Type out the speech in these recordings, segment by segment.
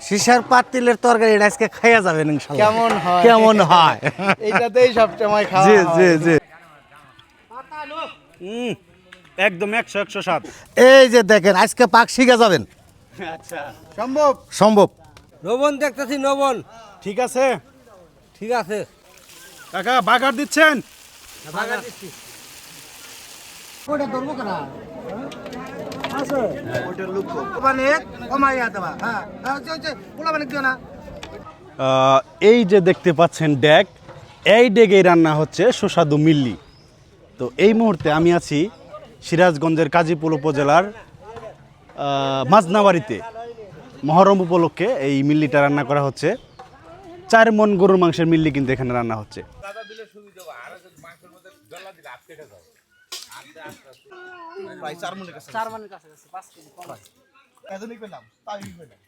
সিসার পাতিলের তরকারি এটা আজকে খাইয়া যাবেন ইনশাআল্লাহ। কেমন হয়? কেমন হয়? এইটাতেই সব সময় খাওয়া জি হয়। জি জি। একদম 100 স্বাদ। এই যে দেখেন আজকে পাক শিখে যাবেন। আচ্ছা সম্ভব। সম্ভব। নবন দেখতেছি নবন। ঠিক আছে ঠিক আছে কাকা বাগার দিচ্ছেন। বাগা দিচ্ছি। ওটা ধরবো কেনা আছে ওটা লুক মানে কমাইয়া দেবা। হ্যাঁ পোলা মানে দিও না। এই যে দেখতে পাচ্ছেন ডেক, এই ডেকেই রান্না হচ্ছে সুস্বাদু মিল্লি। তো এই মুহূর্তে আমি আছি সিরাজগঞ্জের কাজীপুর উপজেলার মাজনাবাড়িতে। মহরম উপলক্ষে এই মিল্লিটা রান্না করা হচ্ছে। 4 মণ গরুর মাংসের মিল্লি কিন্তু এখানে রান্না হচ্ছে। প্রায় 4 মনের কাছে। 4 মানের কাছে 5 কেজি কম আছে। এজন্যই পেলাম, তাই পেলাম।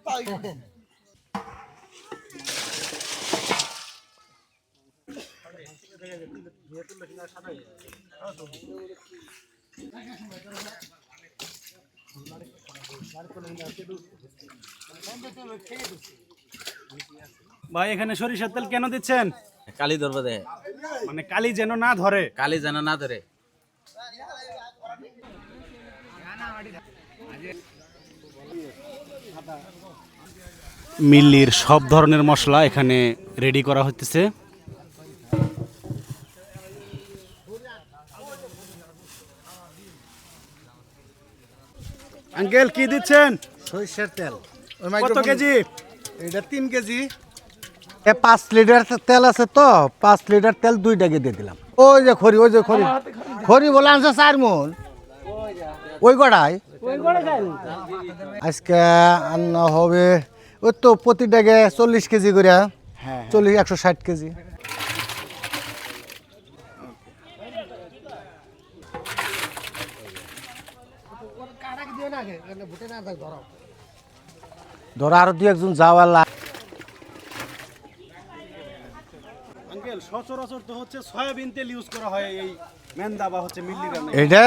তাই ভাই এখানে সরিষার তেল কেন দিচ্ছেন? কালি ধরবে দে, মানে কালি যেন না ধরে। কালি যেন না ধরে। মিল্লির সব ধরনের মশলা এখানে রেডি করা হচ্ছে। আঙ্কেল কি দিচ্ছেন? সরিষার তেল কত কেজি? এটা 3 কেজি। 5 লিটার তেল আছে তো 5 লিটার তেল 2 টাকা দিয়ে দিলাম। ওই যে খড়ি খড়ি বলে আনছে 4 মণ ওই গড়ায় আজকে আনা হবে ওই তো প্রতি টাকা 40 কেজি করে। হ্যাঁ 160 কেজি। ধরো আরো 2-1 জন যাওয়ার আঙ্কেল সচরাচর তো হচ্ছে সয়াবিন তেল ইউজ করা হয় এই মেন্দা বা হচ্ছে মিল্লি রান্না। এটা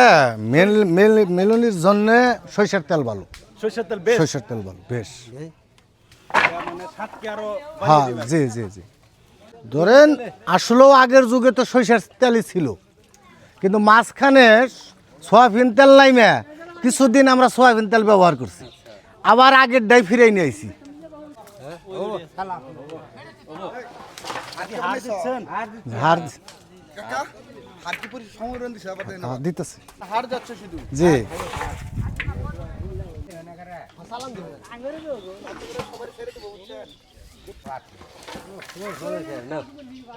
মেলনির জন্য সরিষার তেল ভালো। সরষের তেল বেশ, সরিষার তেল ভালো বেশ। মানে স্বাদকে আরো হ্যাঁ বাড়িয়ে দিবে। জি জি জি। ধরেন আসলেও আগের যুগে তো সরিষার তেলই ছিল, কিন্তু মাঝখানে সয়াবিন তেল নাইমে কিছুদিন আমরা সয়াবিন তেল ব্যবহার করছি, আবার আগের ডাই ফিরে নিয়ে আইছি। হাড় দিচ্ছেন? হার কাকা হার কি পরি সংরক্ষণ দিছে আবার দেন। দিতেছে হার যাচ্ছে শুধু। জি।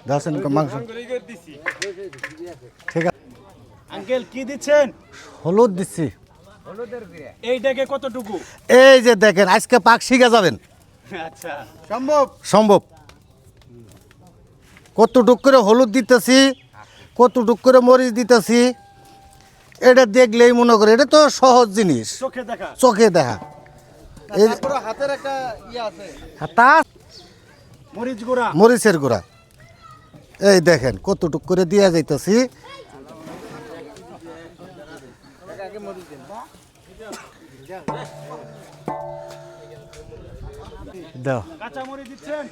দাসেন মাংস ঠিক আছে। আঙ্কেল কি দিচ্ছেন? হলুদ দিচ্ছি। এইটাকে কতটুকু? এই যে দেখেন আজকে পাক শিখে যাবেন। আচ্ছা সম্ভব। সম্ভব। কতটুক করে হলুদ দিতেছি, কতটুক করে মরিচ দিতেছি, এটা দেখলেই মনে করে এটা তো সহজ জিনিস, চোখে দেখা। চোখে দেখা। এই তারপরে হাতের একটা আছে। তা মরিচ গুঁড়া। মরিচের গুঁড়া এই দেখেন কতটুক করে দিয়া যাইতেছি। দাও কাঁচা মরিচ দিচ্ছেন?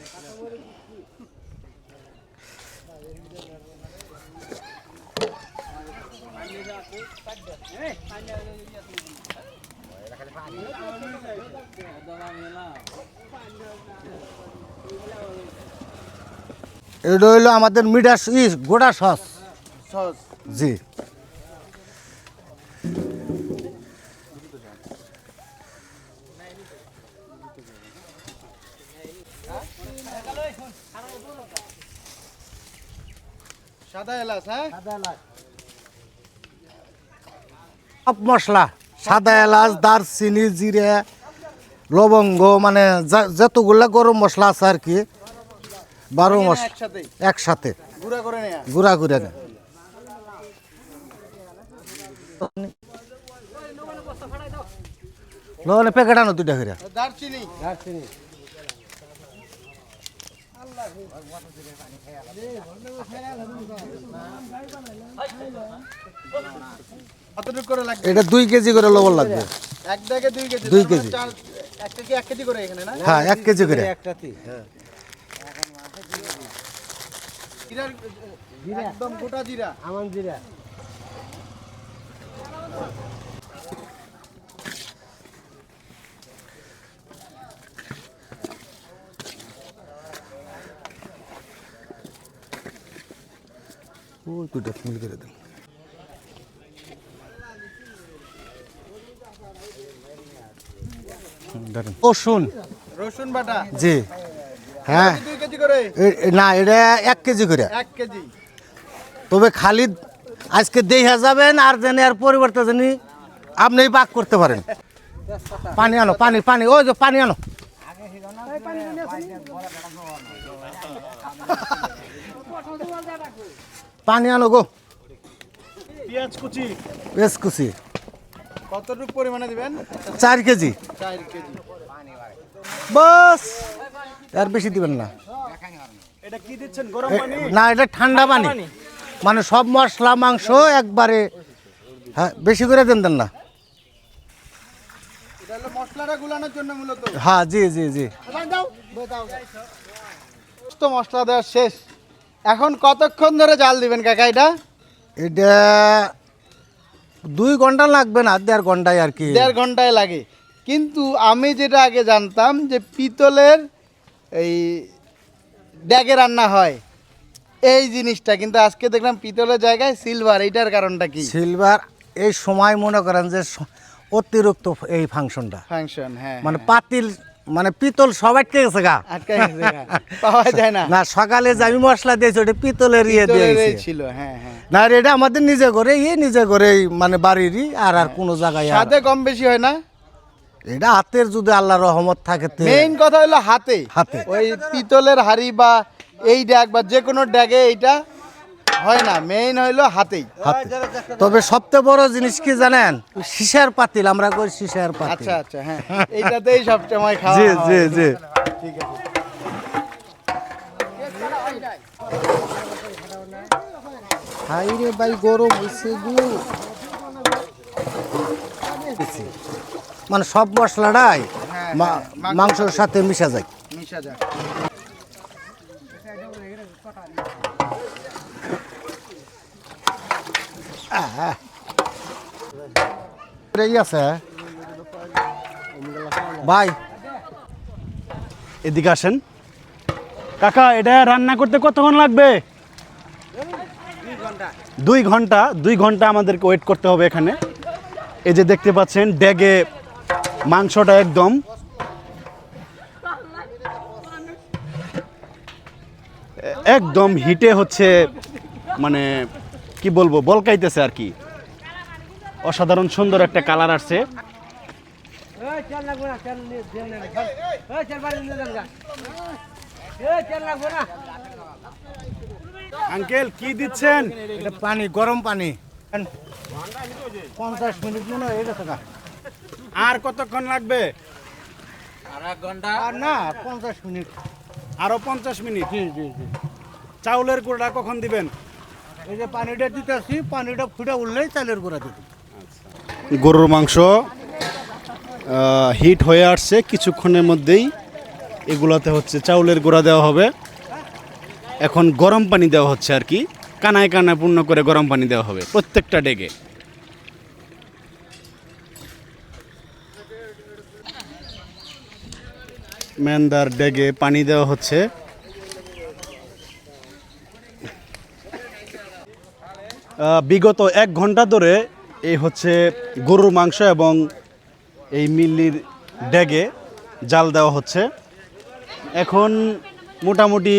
এটা হইলো আমাদের মিঠা গোড়া সস। সস। জি। সাদা এলাচ। হ্যাঁ সব মশলা সাদা এলাচ, দারচিনি, জিরে, লবঙ্গ, মানে যতগুলা গরম মশলা আছে আর কি 12 মশলা একসাথে একসাথে গুঁড়া করে নেয়া। গুঁড়া করে নেয়। লবণের প্যাকেট আনো 2টা করে। দারচিনি। কতটুকু করে লাগবে? এটা 2 কেজি করে লবণ লাগবে। এক ব্যাগে 2 কেজি। 2 কেজি। একটা কি 1 কেজি করে এখানে না? হ্যাঁ 1 কেজি করে। একটাতে হ্যাঁ জিরার একদম গোটা জিরা। আমন জিরা ওই দুটো মিল করে দেন। রসুন, রসুন বাটা জি হ্যাঁ 2 কেজি করে। না এটা 1 কেজি করে। 1 কেজি। তবে খালি আজকে দেখা যাবেন আর জানি আর পরিবর্তে জানি আপনি পাক করতে পারেন। পানি আনো, পানি পানি, ওই যে পানি আনো। পানি আনো গো। পেঁয়াজ কুচি বেশ খুশি। কতটুকু পরিমাণে দিবেন? 4 কেজি 4 কেজি। বাস, আর বেশি দিবেন না। এটা কি দিচ্ছেন, গরম পানি? না এটা ঠান্ডা পানি, মানে সব মশলা মাংস একবারে। হ্যাঁ বেশি করে দেন না। এটা হলো মশলাটা গুলানোর জন্য মূলত। হ্যাঁ জি জি জি। তো মশলা দেওয়া শেষ। এখন কতক্ষণ ধরে জাল দিবেন কাকা এটা? এটা 2 ঘন্টা লাগবে না, 1.5 ঘন্টায় আর কি। 1.5 ঘন্টায় লাগে। কিন্তু আমি যেটা আগে জানতাম যে পিতলের এই ড্যাগে রান্না হয় এই জিনিসটা, কিন্তু আজকে দেখলাম পিতলের জায়গায় সিলভার। এইটার কারণটা কি? সিলভার এই সময় মনে করেন যে অতিরিক্ত এই ফাংশনটা, ফাংশন, হ্যাঁ মানে পাতিল মানে পিতল সব আটকে গেছে গা, আটকে গেছে গা। পাওয়া যায় না। না সকালে যে আমি মশলা দিয়েছি ওটা পিতলের ইয়ে পিতলের এই দিয়েছি। ছিল, হ্যাঁ হ্যাঁ। না এটা আমাদের নিজে করে নিজে করে মানে বাড়িরই, আর কোনো জায়গায় আর- স্বাদে কম বেশি হয় না। এটা হাতের যদি আল্লাহর রহমত থাকে তে মেইন কথা হলো হাতে। হাতে। ওই পিতলের হাড়ি বা এই ড্যাগ বা যে কোনো ড্যাগে এইটা হয় না, মেইন হইলো হাতেই। হাতে। তবে সবচেয়ে বড় জিনিস কি জানেন, সীসার পাতিল, আমরা কই সীসার পাতিল। আচ্ছা আচ্ছা, হ্যাঁ এইটাতেই সব সময় খাওয়া জি হয়। জি জি। ঠিক আছে। হাই রে ভাই গরম হইছে গো। মানে সব মশলাটাই হ্যাঁ, মাংসের সাথে মিশা যায়। মিশা যায়। এই আছে ভাই, এদিকে আসেন কাকা, এটা রান্না করতে কতক্ষণ লাগবে? 2 ঘন্টা আমাদেরকে ওয়েট করতে হবে এখানে। এই যে দেখতে পাচ্ছেন ড্যাগে মাংসটা একদম হিটে হচ্ছে, মানে কি বলবো, বলকাইতেছে আর কি। অসাধারণ সুন্দর একটা কালার আসছে। এই চাল লাগবে না, চাল নিয়ে দেন না। এই চাল বাড়ি নিয়ে যান গা। এই চাল লাগবে না। আঙ্কেল কি দিচ্ছেন? এটা পানি, গরম পানি। 50 মিনিট মনে হয়ে গেছে না? আর কতক্ষণ লাগবে? আর 1 ঘন্টা। আর না 50 মিনিট। আরো 50 মিনিট। জি জি জি। চাউলের গুঁড়া কখন দিবেন? এই যে পানিটা দিতেছি, পানিটা ফুটে উঠলেই চালের গুঁড়া দিতে। গরুর মাংস হিট হয়ে আসছে, কিছুক্ষণের মধ্যেই এগুলাতে হচ্ছে চাউলের গুঁড়া দেওয়া হবে। এখন গরম পানি দেওয়া হচ্ছে আর কি, কানায় কানায় পূর্ণ করে গরম পানি দেওয়া হবে প্রত্যেকটা ডেগে। মেন্দার ডেগে পানি দেওয়া হচ্ছে। বিগত 1 ঘন্টা ধরে এই হচ্ছে গরুর মাংস এবং এই মিল্লির ড্যাগে জাল দেওয়া হচ্ছে। এখন মোটামুটি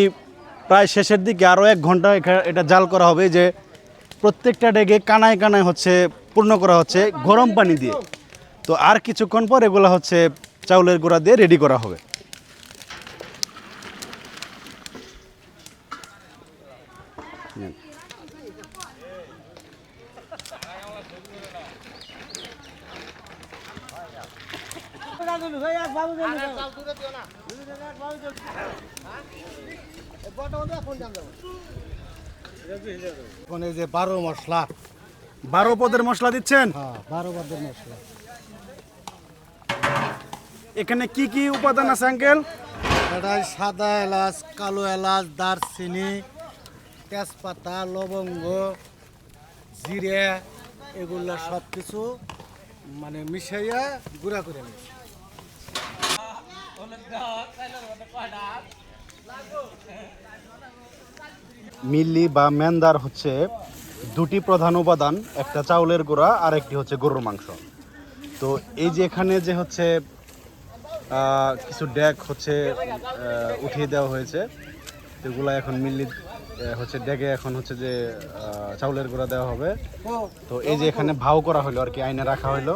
প্রায় শেষের দিকে আরও 1 ঘন্টা এটা জাল করা হবে। যে প্রত্যেকটা ড্যাগে কানায় কানায় হচ্ছে পূর্ণ করা হচ্ছে গরম পানি দিয়ে। তো আর কিছুক্ষণ পর এগুলো হচ্ছে চাউলের গুঁড়া দিয়ে রেডি করা হবে। এখন এই যে 12 মশলা, 12 পদের মশলা দিচ্ছেন। হ্যাঁ 12 পদের মশলা। এখানে কি কি উপাদান আছে আঙ্কেল? এটা সাদা এলাচ, কালো এলাচ, দারচিনি, তেজপাতা, লবঙ্গ, জিরে, এগুলা সব কিছু মানে মিশাইয়া গুঁড়া করে নিয়েছি। মিল্লি বা মেন্দার হচ্ছে দুটি প্রধান উপাদান, একটা চাউলের গুঁড়া আর একটি হচ্ছে গরুর মাংস। তো এই যে এখানে যে হচ্ছে কিছু ডেক হচ্ছে উঠিয়ে দেওয়া হয়েছে, এগুলা এখন মিল্লি হচ্ছে ডেকে এখন হচ্ছে যে চাউলের গুঁড়া দেওয়া হবে। তো এই যে এখানে ভাও করা হলো আর কি, আইনে রাখা হলো।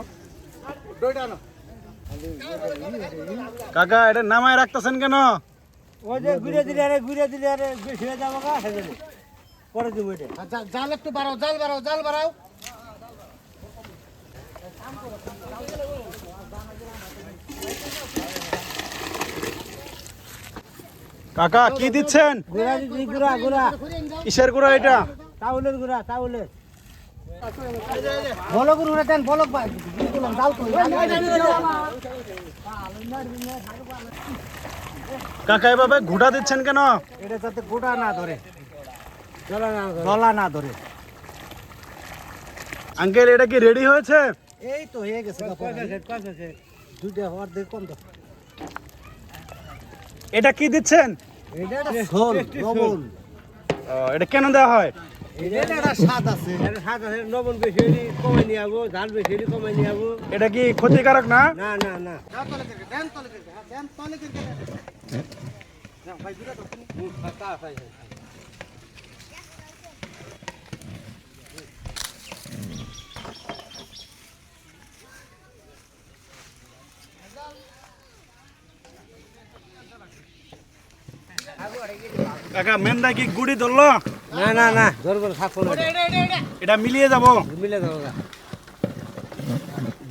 কাকা এটা নামায় রাখতেছেন কেন? ওই যে ঘুরে দিলে আরে বেশি হয়ে যাবো গা সেজন্য পরে দেবো এটা। জাল একটু বাড়াও, জাল বাড়াও, জাল বাড়াও। কাকা কি দিচ্ছেন? গুড়া দিদি গুড়া কিসের গুঁড়া এটা? চাউলের গুড়া চাউলের বলক গুড়া দেন বলক ভাই জাল করি কাকা এভাবে ঘুটা দিচ্ছেন কেন? এটা যাতে গোটা না ধরে, চলা না গলা না ধরে। আঙ্কেল এটা কি রেডি হয়েছে? এই তো হয়ে গেছে। দুইটা হওয়ার দেখ কোন তো এটা কি দিচ্ছেন? এটা ঝোল, লবণ। এটা কেন দেওয়া হয়? এটা একটা স্বাদ আছে। এটা সাত আছে লবণ বেশি হলে কমাই নিয়ে যাবো ঝাল বেশি হলে কমাই নিয়ে যাবো এটা কি ক্ষতিকারক না? না না না কাকা মেন্দা কি গুড়ি ধরলো? না না না ধরবো থাকবো না এটা মিলিয়ে যাব। মিলে যাবো গা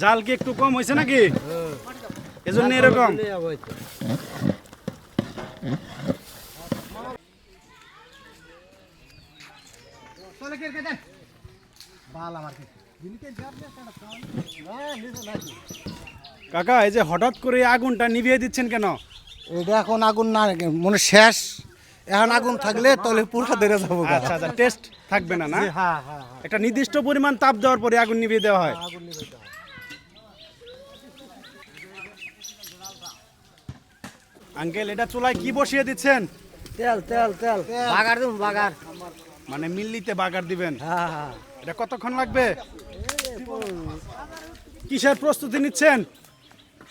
জাল কি একটু কম হয়েছে নাকি? এজন্য এরকম। মিলে যাবো এই তো। বাল আমার কি কাকা এই যে হঠাৎ করে আগুনটা নিভিয়ে দিচ্ছেন কেন? এটা এখন আগুন না মনে শেষ, এখন আগুন থাকলে তাহলে পুরো ধরে যাবো। আচ্ছা আচ্ছা, টেস্ট থাকবে না না? হ্যাঁ হ্যাঁ একটা নির্দিষ্ট পরিমাণ তাপ দেওয়ার পরে আগুন নিভিয়ে দেওয়া হয়। আগুন নিবে তো। আঙ্কেল এটা চুলায় কি বসিয়ে দিচ্ছেন? তেল তেল তেল বাগার দিন বাগার মানে মিল্লিতে বাগার দিবেন। হ্যাঁ হ্যাঁ এটা কতক্ষণ লাগবে? কিসের প্রস্তুতি নিচ্ছেন?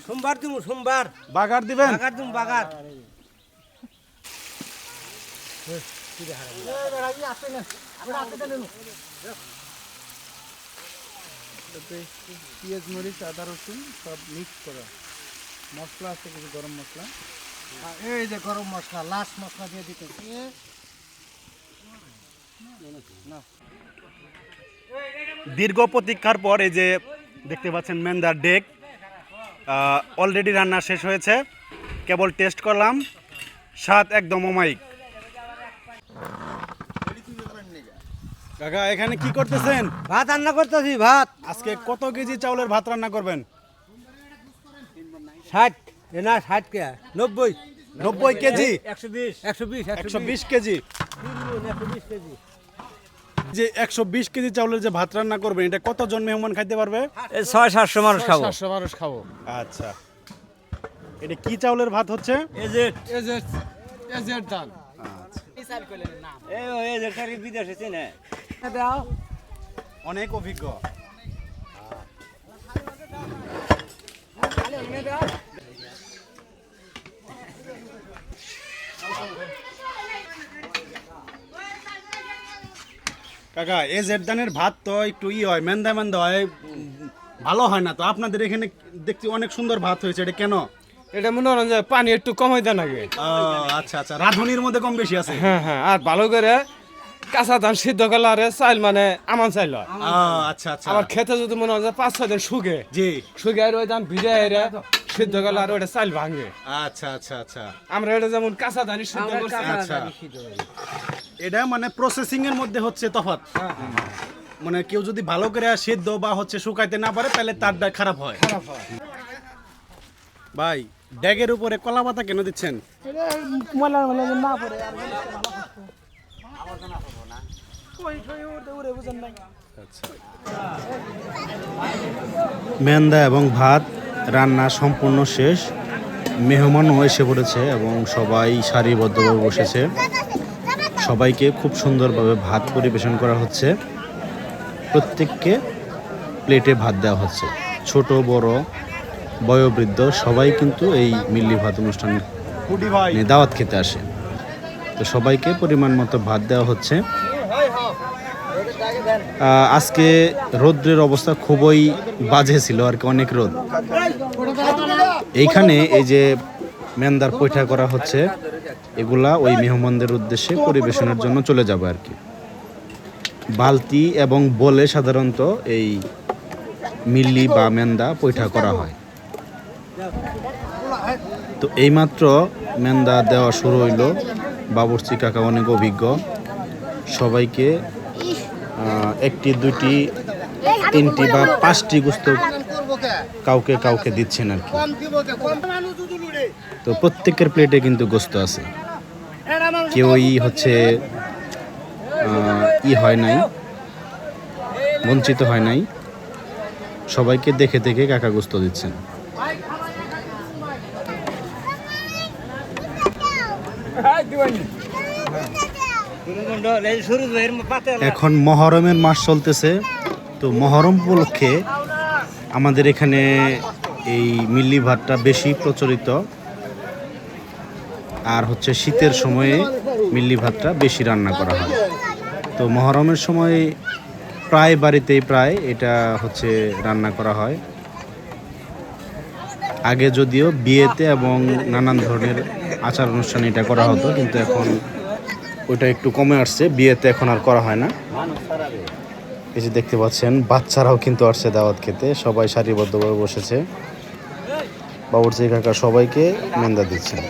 সোমবার দিমু সোমবার বাগার দিবেন? বাগার দিমু বাগার পেঁয়াজ মরিচ আদা রসুন সব মিক্স করা, মশলা আছে কিছু গরম মশলা। এই যে গরম মশলা, লাস্ট মশলা দিয়ে দিতেছি। দীর্ঘ প্রতীক্ষার পর এই যে দেখতে পাচ্ছেন মেন্দার ডেক অলরেডি রান্না শেষ হয়েছে, কেবল টেস্ট করলাম, স্বাদ একদম অমায়িক। কাকা এখানে কি করতেছেন? ভাত রান্না করতেছি ভাত আজকে কত কেজি চাউলের ভাত রান্না করবেন? 60 না 60 কে 90 90 কেজি? 120 120 কেজি? 120 কেজি যে 120 কেজি চাউলের যে ভাত রান্না করবেন, এটা কতজন মেহমান খাইতে পারবে? 600-700 মানুষ খাবো 700 মানুষ খাবো। আচ্ছা, এটা কি চাউলের ভাত হচ্ছে? এজেট এজের ডাল। এই এজেট সারি বিদেশে চেনে দাও অনেক অভিজ্ঞ। কাকা এই জেরদানের ভাত তো একটু হয় মেন্দা মেন্দা হয়, ভালো হয় না। তো আপনাদের এখানে দেখছি অনেক সুন্দর ভাত হয়েছে, এটা কেন? এটা মনে হয় যে পানি একটু কমাই দেন আগে। আচ্ছা আচ্ছা, রাঁধুনির মধ্যে কম বেশি আছে। হ্যাঁ হ্যাঁ, আর ভালো করে কাঁচা ধান সিদ্ধ করলে আরে চাইল মানে আমান চাইল হয়। আচ্ছা আচ্ছা, আবার খেতে যদি মনে হয় যে 5-6 দিন শুকে জি শুকে আর ওই ধান ভিজে এরে সিদ্ধ করলে আর ওটা চাল ভাঙে। আচ্ছা আচ্ছা আচ্ছা, আমরা এটা যেমন কাঁচা ধানই সিদ্ধ আমরা করছি। কাঁচা আচ্ছা। ধানই সিদ্ধ করি। এটা মানে প্রসেসিং এর মধ্যে হচ্ছে তফাৎ। মানে কেউ যদি ভালো করে সিদ্ধ বা হচ্ছে শুকাইতে না পারে তাহলে তারটা খারাপ হয়। খারাপ হয়। ভাই ড্যাগের উপরে কলা পাতা কেন দিচ্ছেন? মেন্দা এবং ভাত রান্না সম্পূর্ণ শেষ। মেহমানও এসে পড়েছে এবং সবাই সারিবদ্ধভাবে বসেছে। সবাইকে খুব সুন্দরভাবে ভাত পরিবেশন করা হচ্ছে। প্রত্যেককে প্লেটে ভাত দেওয়া হচ্ছে। ছোট বড় বয়োবৃদ্ধ সবাই কিন্তু এই মিল্লি ভাত অনুষ্ঠানে দাওয়াত খেতে আসে। তো সবাইকে পরিমাণ মতো ভাত দেওয়া হচ্ছে। আজকে রৌদ্রের অবস্থা খুবই বাজে ছিল আর কি, অনেক রোদ। এইখানে এই যে মেন্দার পৈঠা করা হচ্ছে, এগুলা ওই মেহমানদের উদ্দেশ্যে পরিবেশনের জন্য চলে যাবে আর কি। বালতি এবং বলে সাধারণত এই মিল্লি বা মেন্দা পৈঠা করা হয়। তো এইমাত্র মেন্দা দেওয়া শুরু হইল। বাবুর্চি কাকা অনেক অভিজ্ঞ, সবাইকে একটি দুইটি তিনটি বা পাঁচটি গোস্ত কাউকে কাউকে দিচ্ছেন আর কি। তো প্রত্যেকের প্লেটে কিন্তু গোস্ত আছে, কেউই হচ্ছে হয় নাই, বঞ্চিত হয় নাই। সবাইকে দেখে দেখে কাকা গোস্ত দিচ্ছেন। এখন মহরমের মাস চলতেছে। তো মহরম উপলক্ষে আমাদের এখানে এই মিল্লি ভাতটা বেশি প্রচলিত, আর হচ্ছে শীতের সময়ে মিল্লি ভাতটা বেশি রান্না করা হয়। তো মহরমের সময় প্রায় বাড়িতেই প্রায় এটা হচ্ছে রান্না করা হয়। আগে যদিও বিয়েতে এবং নানান ধরনের আচার অনুষ্ঠানে এটা করা হতো, কিন্তু এখন ওটা একটু কমে আসছে, বিয়েতে এখন আর করা হয় না। এই যে দেখতে পাচ্ছেন বাচ্চারাও কিন্তু আসছে দাওয়াত খেতে, সবাই সারিবদ্ধভাবে বসেছে। বাবুর্চি কাকা সবাইকে মেন্দা দিচ্ছেন।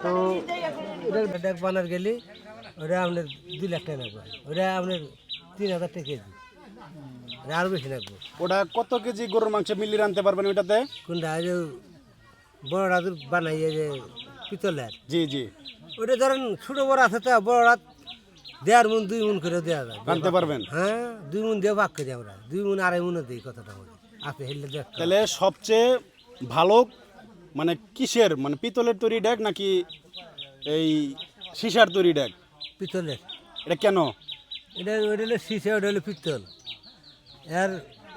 তো ডেক বানার গেলে ওটা আপনার 2 লাখ টাকা লাগবে, ওটা আপনার 3000 টাকা কেজি, ওটা আরও বেশি লাগবে। ওটা কত কেজি গরুর মাংস মিল্লি রানতে পারবেন ওটাতে? কোনটা যে বড় রাত বানাইয়ে যে পিতলের, জি জি, ওটা ধরেন ছোটো বড় আছে তো, বড় রাত 1.5 মণ 2 মণ করে দেওয়া যায়, রানতে পারবেন। হ্যাঁ 2 মণ দিয়ে ভাগ করি আমরা, 2 মণ 2.5 মণও দিই, কথাটা বলি আপনি হেললে দেখ। তাহলে সবচেয়ে ভালো মানে কিসের, মানে পিতলের তৈরি ড্যাগ নাকি এই সীসার তৈরি ড্যাগ? পিতলের। এটা কেন? এটা ওইটা হলো সীসা, ওটা হলো পিতল, এর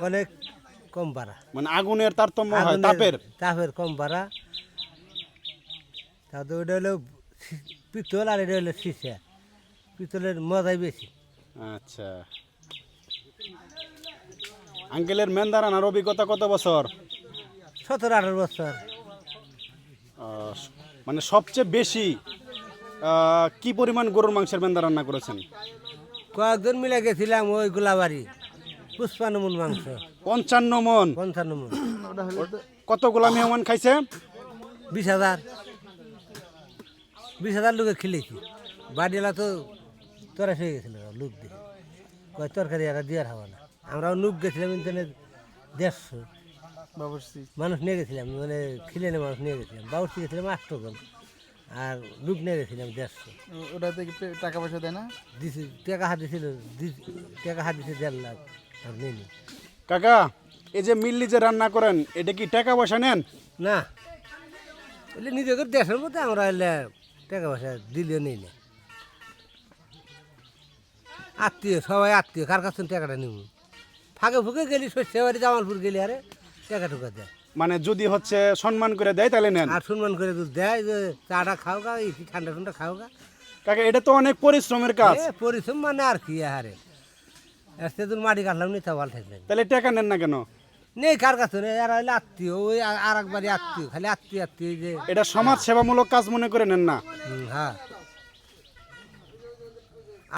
অনেক কম ভাড়া, মানে আগুনের তারতম্য হয়, আগুনের- তাপের। তাপের কম ভাড়া। তাতে ওটা হলো পিতল আর এটা হলো সীসা, পিতলের মজাই বেশি। আচ্ছা, আঙ্কেলের মেন্দা রান্নার অভিজ্ঞতা কত বছর? 17-18 বছর। মানে সবচেয়ে বেশি কি পরিমাণ গরুর মাংসের মেন্দা রান্না করেছেন? কয়েকজন মিলে গেছিলাম ওই গোলাবাড়ি, 55 মণ মাংস, 55 মণ। 55 মণ। কতগুলা মেহমান খাইছে? 20,000 লোকে খেলেছি। বাড়িওয়ালা তো তরাস হয়ে গেছিল লোক দিয়ে, কয় তরকারি আর দেওয়ার হওয়া না। আমরাও নুক গেছিলাম ইন্টারনেট 150 মানুষ নিয়ে গেছিলাম, মানে খিলেনে মানুষ নিয়ে গেছিলাম। বাবুর্চি গেছিলাম 8 জন, আর লুক নিয়ে গেছিলাম 150। ওটাতে কি টাকা পয়সা দেয় না? দিছি টাকা হাত দিছিল, টাকা হাত দিছে 1.5 লাখ, আর নেই। কাকা এই যে মিল্লি যে রান্না করেন এটা কি টাকা পয়সা নেন? না এলে নিজেদের দেশের মধ্যে আমরা এলে টাকা পয়সা দিলেও নেই না, আত্মীয় সবাই আত্মীয়, কার কাছে টাকাটা নিব, ফাঁকে ফুঁকে গেলি শস্য বাড়ি জামালপুর গেলি আরে টাকা টুকা দেয়, মানে যদি হচ্ছে সম্মান করে দেয় তাহলে নেন। আর সম্মান করে দুধ দেয় যে চাটা খাও গা, এই ঠান্ডা ঠান্ডা খাও গা। কাকা এটা তো অনেক পরিশ্রমের কাজ, পরিশ্রম মানে আর কি হারে, আসতে তোর মাটি কাটলাম নি তা ভালো থাকলেন তাহলে টাকা নেন না কেন? নেই কার কাছে নেই, এরা হইলে আত্মীয়, ওই আর একবারই আত্মীয়, খালি আত্মীয় আত্মীয় যে এটা সমাজ সেবামূলক কাজ মনে করে নেন না? হ্যাঁ